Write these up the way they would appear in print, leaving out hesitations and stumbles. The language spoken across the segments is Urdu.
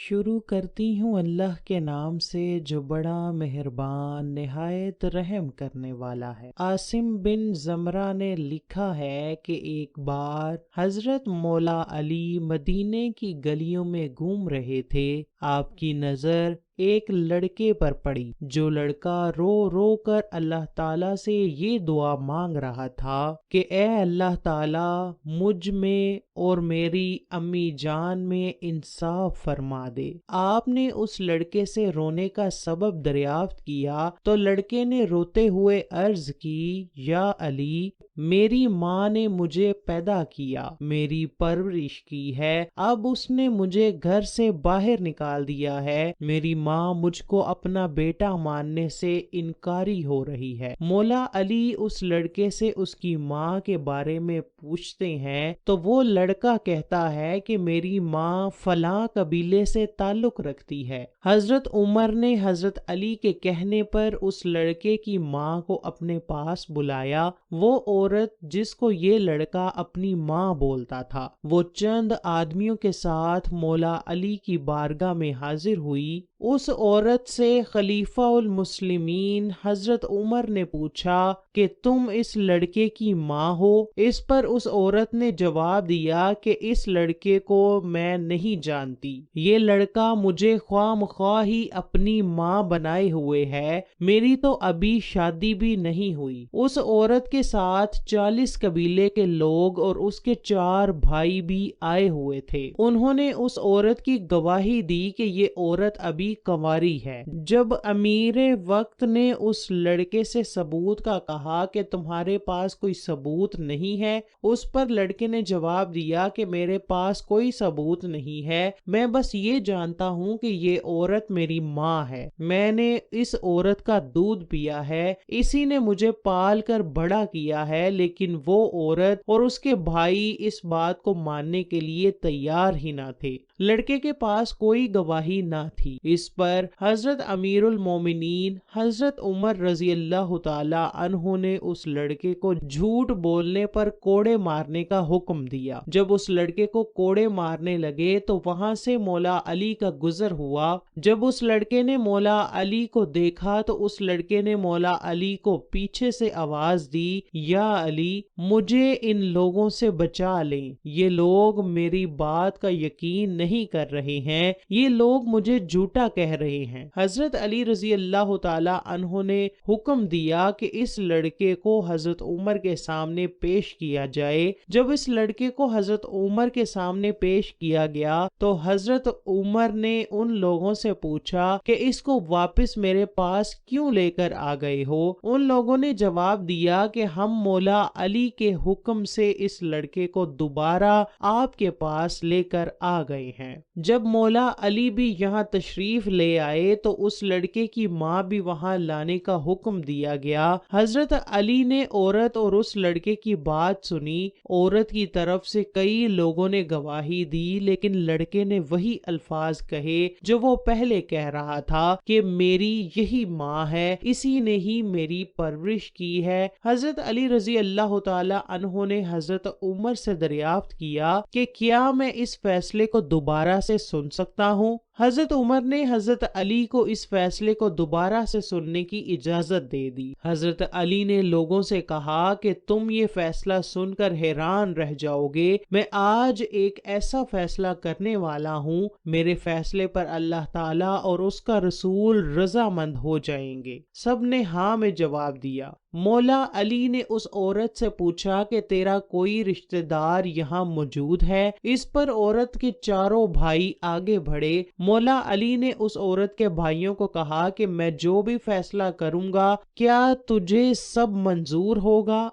شروع کرتی ہوں اللہ کے نام سے جو بڑا مہربان نہایت رحم کرنے والا ہے۔ عاصم بن زمرہ نے لکھا ہے کہ ایک بار حضرت مولا علی مدینے کی گلیوں میں گھوم رہے تھے۔ آپ کی نظر ایک لڑکے پر پڑی جو لڑکا رو رو کر اللہ تعالیٰ سے یہ دعا مانگ رہا تھا کہ اے اللہ تعالیٰ مجھ میں اور میری امی جان میں انصاف فرما دے۔ آپ نے اس لڑکے سے رونے کا سبب دریافت کیا تو لڑکے نے روتے ہوئے عرض کی، یا علی، میری ماں نے مجھے پیدا کیا، میری پرورش کی ہے، اب اس نے مجھے گھر سے باہر نکال دیا ہے، میری ماں مجھ کو اپنا بیٹا ماننے سے انکاری ہو رہی ہے۔ مولا علی اس لڑکے سے اس کی ماں کے بارے میں پوچھتے ہیں تو وہ لڑکا کہتا ہے کہ میری ماں فلاں قبیلے سے تعلق رکھتی ہے۔ حضرت عمر نے حضرت علی کے کہنے پر اس لڑکے کی ماں کو اپنے پاس بلایا۔ وہ عورت جس کو یہ لڑکا اپنی ماں بولتا تھا، وہ چند آدمیوں کے ساتھ مولا علی کی بارگاہ میں حاضر ہوئی۔ اس عورت سے خلیفہ المسلمین حضرت عمر نے پوچھا کہ تم اس لڑکے کی ماں ہو؟ اس پر اس عورت نے جواب دیا کہ اس لڑکے کو میں نہیں جانتی، یہ لڑکا مجھے خواہ مخواہ ہی اپنی ماں بنائے ہوئے ہے، میری تو ابھی شادی بھی نہیں ہوئی۔ اس عورت کے ساتھ 40 قبیلے کے لوگ اور اس کے 4 بھائی بھی آئے ہوئے تھے۔ انہوں نے اس عورت کی گواہی دی کہ یہ عورت ابھی کنواری ہے۔ جب امیر وقت نے اس لڑکے سے ثبوت کا کہا کہ تمہارے پاس کوئی ثبوت نہیں ہے، اس پر لڑکے نے جواب دیا کہ میرے پاس کوئی ثبوت نہیں ہے، میں بس یہ جانتا ہوں کہ یہ عورت میری ماں ہے، میں نے اس عورت کا دودھ پیا ہے، اسی نے مجھے پال کر بڑا کیا ہے، لیکن وہ عورت اور اس کے بھائی اس بات کو ماننے کے لیے تیار ہی نہ تھے۔ لڑکے کے پاس کوئی گواہی نہ تھی۔ اس پر حضرت امیر المومنین حضرت عمر رضی اللہ تعالی عنہ نے اس لڑکے کو جھوٹ بولنے پر کوڑے مارنے کا حکم دیا۔ جب اس لڑکے کو کوڑے مارنے لگے تو وہاں سے مولا علی کا گزر ہوا۔ جب اس لڑکے نے مولا علی کو دیکھا تو اس لڑکے نے مولا علی کو پیچھے سے آواز دی، یا علی، مجھے ان لوگوں سے بچا لیں، یہ لوگ میری بات کا یقین نہیں کر رہے ہیں، یہ لوگ مجھے جھوٹا کہہ رہے ہیں۔ حضرت علی رضی اللہ تعالی عنہ نے حکم دیا کہ اس لڑکے کو حضرت عمر کے سامنے پیش کیا جائے۔ جب اس لڑکے کو حضرت عمر کے سامنے پیش کیا گیا تو حضرت عمر نے ان لوگوں سے پوچھا کہ اس کو واپس میرے پاس کیوں لے کر آ گئے ہو؟ ان لوگوں نے جواب دیا کہ ہم مولا علی کے حکم سے اس لڑکے کو دوبارہ آپ کے پاس لے کر آ گئے ہیں۔ جب مولا علی بھی یہاں تشریف لے آئے تو اس لڑکے کی ماں بھی وہاں لانے کا حکم دیا گیا۔ حضرت علی نے عورت اور اس لڑکے کی بات سنی۔ عورت کی طرف سے کئی لوگوں نے گواہی دی، لیکن لڑکے نے وہی الفاظ کہے جو وہ پہلے کہہ رہا تھا کہ میری یہی ماں ہے، اسی نے ہی میری پرورش کی ہے۔ حضرت علی رضی اللہ تعالی عنہ نے حضرت عمر سے دریافت کیا کہ کیا میں اس فیصلے کو دوبارہ سے سن سکتا ہوں؟ حضرت عمر نے حضرت علی کو اس فیصلے کو دوبارہ سے سننے کی اجازت دے دی۔ حضرت علی نے لوگوں سے کہا کہ تم یہ فیصلہ سن کر حیران رہ جاؤ گے، میں آج ایک ایسا فیصلہ کرنے والا ہوں، میرے فیصلے پر اللہ تعالیٰ اور اس کا رسول رضامند ہو جائیں گے۔ سب نے ہاں میں جواب دیا۔ مولا علی نے اس عورت سے پوچھا کہ تیرا کوئی رشتہ دار یہاں موجود ہے؟ اس پر عورت کے 4 بھائی آگے بڑھے۔ مولا علی نے اس عورت کے بھائیوں کو کہا کہ میں جو بھی فیصلہ کروں گا کیا تجھے سب منظور ہوگا؟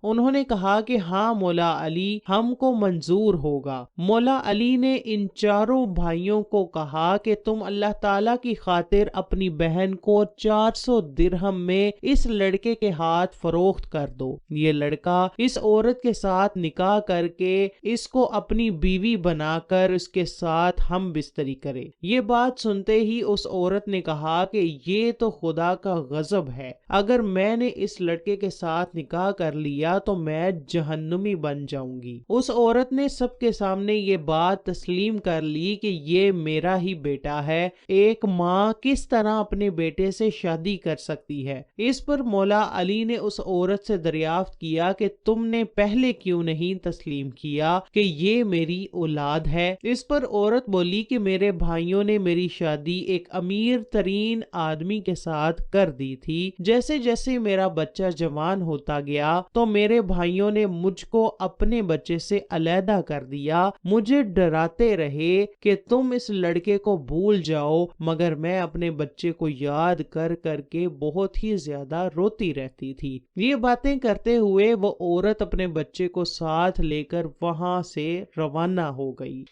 انہوں نے کہا کہ ہاں مولا علی، ہم کو منظور ہوگا۔ مولا علی نے ان 4 بھائیوں کو کہا کہ تم اللہ تعالیٰ کی خاطر اپنی بہن کو 400 درہم میں اس لڑکے کے ہاتھ فروخت کر دو، یہ لڑکا اس عورت کے ساتھ نکاح کر کے اس کو اپنی بیوی بنا کر اس کے ساتھ ہم بستری کرے۔ یہ بات سنتے ہی اس عورت نے کہا کہ یہ تو خدا کا غضب ہے، اگر میں نے اس لڑکے کے ساتھ نکاح کر کر لیا تو میں جہنمی بن جاؤں گی۔ اس عورت نے سب کے سامنے یہ بات تسلیم کر لی کہ یہ میرا ہی بیٹا ہے۔ ایک ماں کس طرح اپنے بیٹے سے شادی کر سکتی ہے؟ اس پر مولا علی نے اس عورت سے دریافت کیا کہ تم نے پہلے کیوں نہیں تسلیم کیا کہ یہ میری اولاد ہے؟ اس پر عورت بولی کہ میرے بھائیوں نے میری شادی ایک امیر ترین آدمی کے ساتھ کر دی تھی۔ جیسے جیسے میرا بچہ جوان ہوتا گیا تو میرے بھائیوں نے مجھ کو اپنے بچے سے علیحدہ کر دیا، مجھے ڈراتے رہے کہ تم اس لڑکے کو بھول جاؤ، مگر میں اپنے بچے کو یاد کر کر کے بہت ہی زیادہ روتی رہتی تھی۔ یہ باتیں کرتے ہوئے وہ عورت اپنے بچے کو ساتھ لے کر وہاں سے روانہ ہو گئی۔